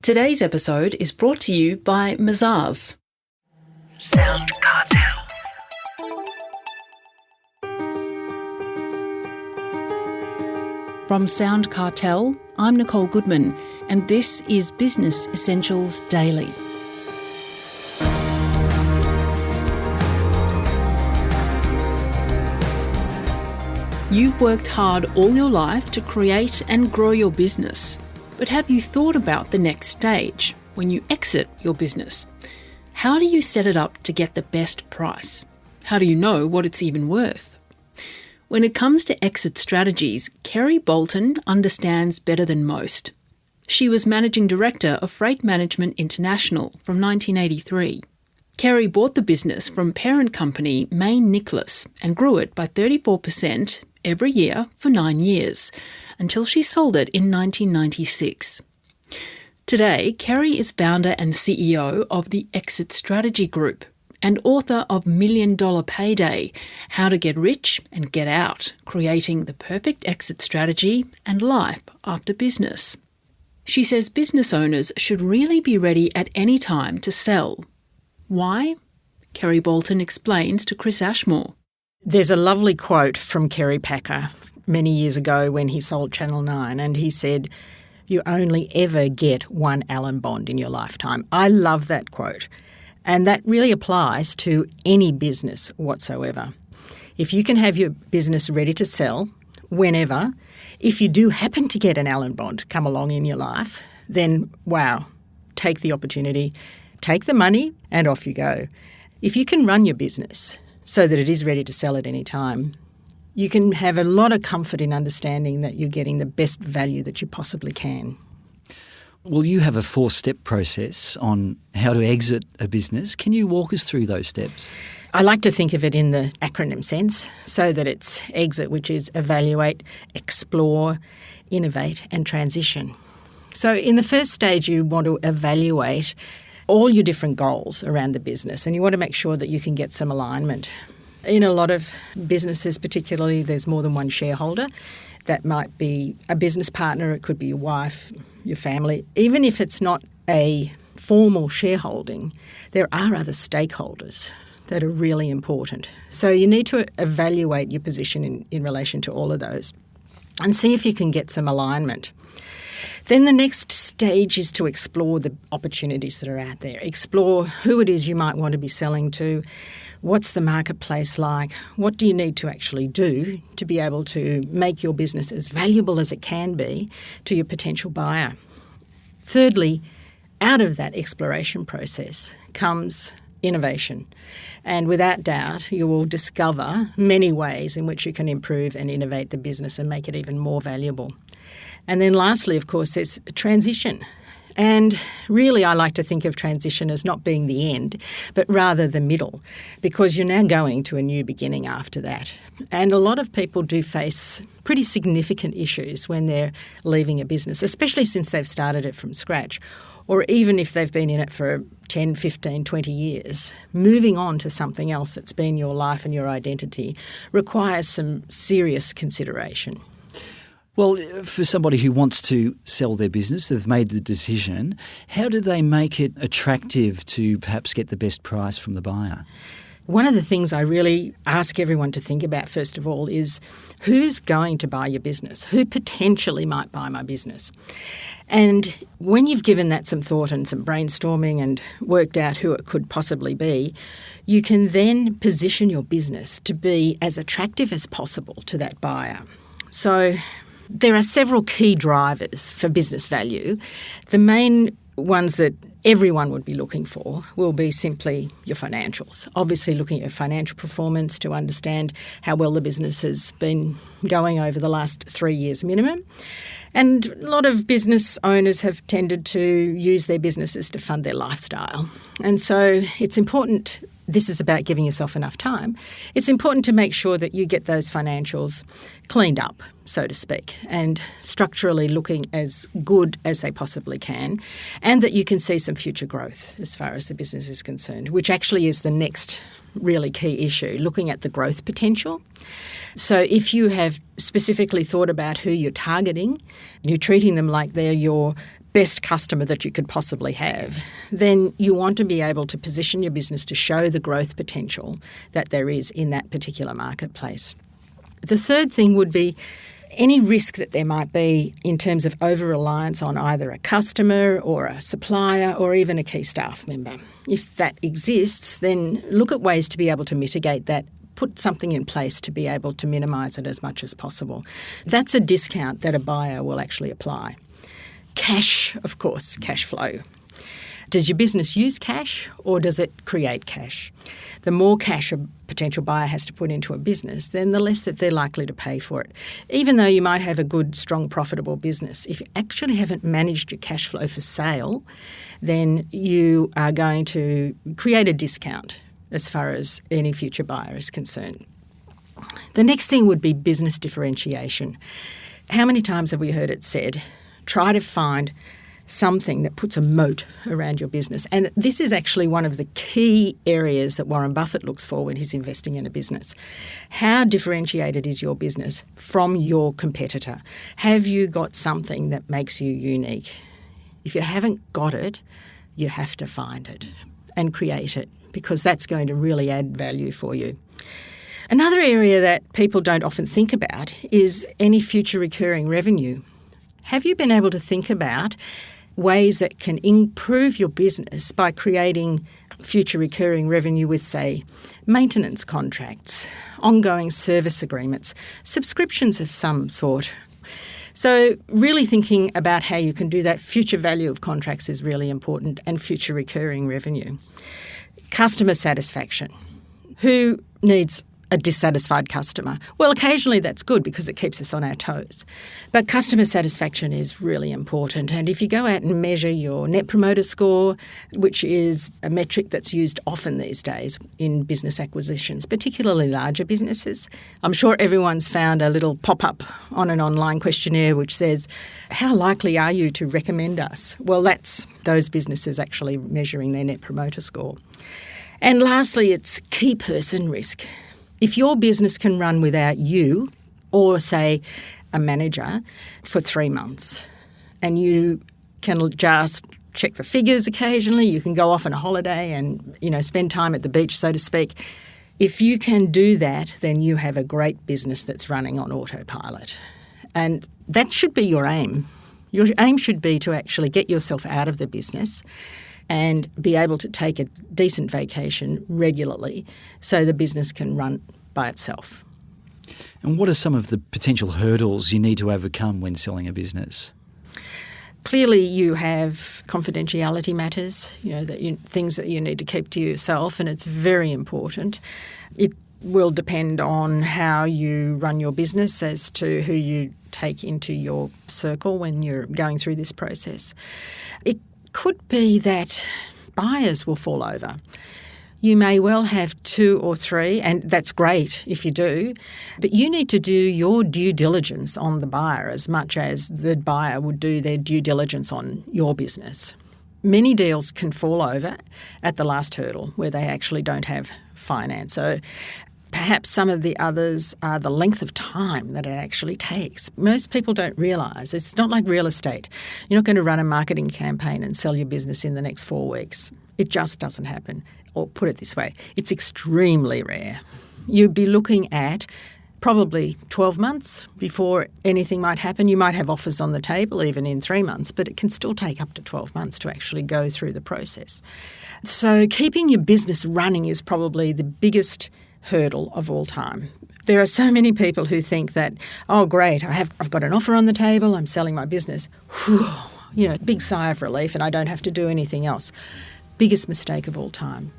Today's episode is brought to you by Mazars. SoundCartel. From SoundCartel, I'm Nicole Goodman, and this is Business Essentials Daily. You've worked hard all your life to create and grow your business. But have you thought about the next stage, when you exit your business? How do you set it up to get the best price? How do you know what it's even worth? When it comes to exit strategies, Kerry Boulton understands better than most. She was Managing Director of Freight Management International from 1983. Kerry bought the business from parent company Main Nicholas and grew it by 34% every year for 9 years, until she sold it in 1996. Today, Kerry is founder and CEO of the Exit Strategy Group and author of $1 Million Payday, How to Get Rich and Get Out, Creating the Perfect Exit Strategy and Life After Business. She says business owners should really be ready at any time to sell. Why? Kerry Boulton explains to Chris Ashmore. There's a lovely quote from Kerry Packer many years ago when he sold Channel 9, and he said, "You only ever get one Allen bond in your lifetime." I love that quote, and that really applies to any business whatsoever. If you can have your business ready to sell whenever, if you do happen to get an Allen bond come along in your life, then wow, take the opportunity, take the money, and off you go. If you can run your business so that it is ready to sell at any time, you can have a lot of comfort in understanding that you're getting the best value that you possibly can. Well, you have a 4-step process on how to exit a business. Can you walk us through those steps? I like to think of it in the acronym sense, so that it's exit, which is evaluate, explore, innovate and transition. So in the first stage, you want to evaluate all your different goals around the business, and you want to make sure that you can get some alignment. In a lot of businesses particularly, there's more than one shareholder. That might be a business partner, it could be your wife, your family. Even if it's not a formal shareholding, there are other stakeholders that are really important. So you need to evaluate your position in relation to all of those and see if you can get some alignment. Then the next stage is to explore the opportunities that are out there. Explore who it is you might want to be selling to. What's the marketplace like? What do you need to actually do to be able to make your business as valuable as it can be to your potential buyer? Thirdly, out of that exploration process comes innovation. And without doubt, you will discover many ways in which you can improve and innovate the business and make it even more valuable. And then lastly, of course, there's transition. And really, I like to think of transition as not being the end, but rather the middle, because you're now going to a new beginning after that. And a lot of people do face pretty significant issues when they're leaving a business, especially since they've started it from scratch, or even if they've been in it for 10, 15, 20 years. Moving on to something else that's been your life and your identity requires some serious consideration. Well, for somebody who wants to sell their business, they've made the decision, how do they make it attractive to perhaps get the best price from the buyer? One of the things I really ask everyone to think about, first of all, is who's going to buy your business? Who potentially might buy my business? And when you've given that some thought and some brainstorming and worked out who it could possibly be, you can then position your business to be as attractive as possible to that buyer. So there are several key drivers for business value. The main ones that everyone would be looking for will be simply your financials. Obviously looking at your financial performance to understand how well the business has been going over the last 3 years minimum. And a lot of business owners have tended to use their businesses to fund their lifestyle. And so it's important, this is about giving yourself enough time, it's important to make sure that you get those financials cleaned up, so to speak, and structurally looking as good as they possibly can, and that you can see some future growth as far as the business is concerned, which actually is the next really key issue, looking at the growth potential. So if you have specifically thought about who you're targeting, you're treating them like they're your best customer that you could possibly have, then you want to be able to position your business to show the growth potential that there is in that particular marketplace. The third thing would be any risk that there might be in terms of over-reliance on either a customer or a supplier or even a key staff member. If that exists, then look at ways to be able to mitigate that. Put something in place to be able to minimise it as much as possible. That's a discount that a buyer will actually apply. Cash, of course, cash flow. Does your business use cash or does it create cash? The more cash a potential buyer has to put into a business, then the less that they're likely to pay for it. Even though you might have a good, strong, profitable business, if you actually haven't managed your cash flow for sale, then you are going to create a discount as far as any future buyer is concerned. The next thing would be business differentiation. How many times have we heard it said, try to find something that puts a moat around your business? And this is actually one of the key areas that Warren Buffett looks for when he's investing in a business. How differentiated is your business from your competitor? Have you got something that makes you unique? If you haven't got it, you have to find it and create it, because that's going to really add value for you. Another area that people don't often think about is any future recurring revenue. Have you been able to think about ways that can improve your business by creating future recurring revenue with, say, maintenance contracts, ongoing service agreements, subscriptions of some sort? So really thinking about how you can do that. Future value of contracts is really important, and future recurring revenue. Customer satisfaction. Who needs a dissatisfied customer? Well, occasionally that's good because it keeps us on our toes. But customer satisfaction is really important. And if you go out and measure your Net Promoter Score, which is a metric that's used often these days in business acquisitions, particularly larger businesses, I'm sure everyone's found a little pop-up on an online questionnaire which says, how likely are you to recommend us? Well, that's those businesses actually measuring their Net Promoter Score. And lastly, it's key person risk. If your business can run without you or, say, a manager for 3 months, and you can just check the figures occasionally, you can go off on a holiday and, spend time at the beach, so to speak. If you can do that, then you have a great business that's running on autopilot. And that should be your aim. Your aim should be to actually get yourself out of the business and be able to take a decent vacation regularly so the business can run by itself. And what are some of the potential hurdles you need to overcome when selling a business? Clearly, you have confidentiality matters, things that you need to keep to yourself, and it's very important. It will depend on how you run your business as to who you take into your circle when you're going through this process. It could be that buyers will fall over. You may well have 2 or 3, and that's great if you do, but you need to do your due diligence on the buyer as much as the buyer would do their due diligence on your business. Many deals can fall over at the last hurdle where they actually don't have finance. So perhaps some of the others are the length of time that it actually takes. Most people don't realise it's not like real estate. You're not going to run a marketing campaign and sell your business in the next 4 weeks. It just doesn't happen. Or put it this way, it's extremely rare. You'd be looking at probably 12 months before anything might happen. You might have offers on the table even in 3 months, but it can still take up to 12 months to actually go through the process. So keeping your business running is probably the biggest hurdle of all time. There are so many people who think that, oh great, I've got an offer on the table, I'm selling my business. Whew, big sigh of relief and I don't have to do anything else. Biggest mistake of all time.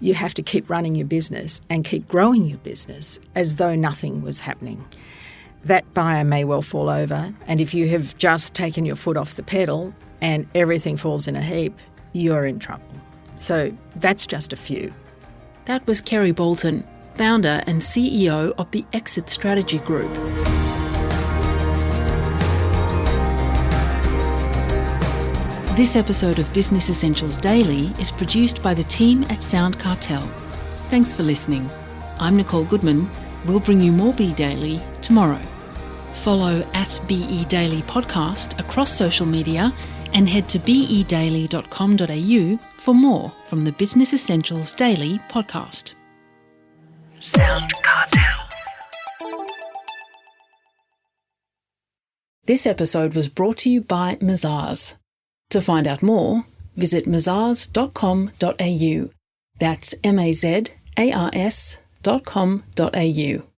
You have to keep running your business and keep growing your business as though nothing was happening. That buyer may well fall over, and if you have just taken your foot off the pedal and everything falls in a heap, you're in trouble. So that's just a few. That was Kerry Boulton, founder and CEO of the Exit Strategy Group. This episode of Business Essentials Daily is produced by the team at SoundCartel. Thanks for listening. I'm Nicole Goodman. We'll bring you more Be Daily tomorrow. Follow @BE Daily Podcast across social media and head to bedaily.com.au for more from the Business Essentials Daily podcast. SoundCartel. This episode was brought to you by Mazars. To find out more, visit mazars.com.au. That's mazars.com.au.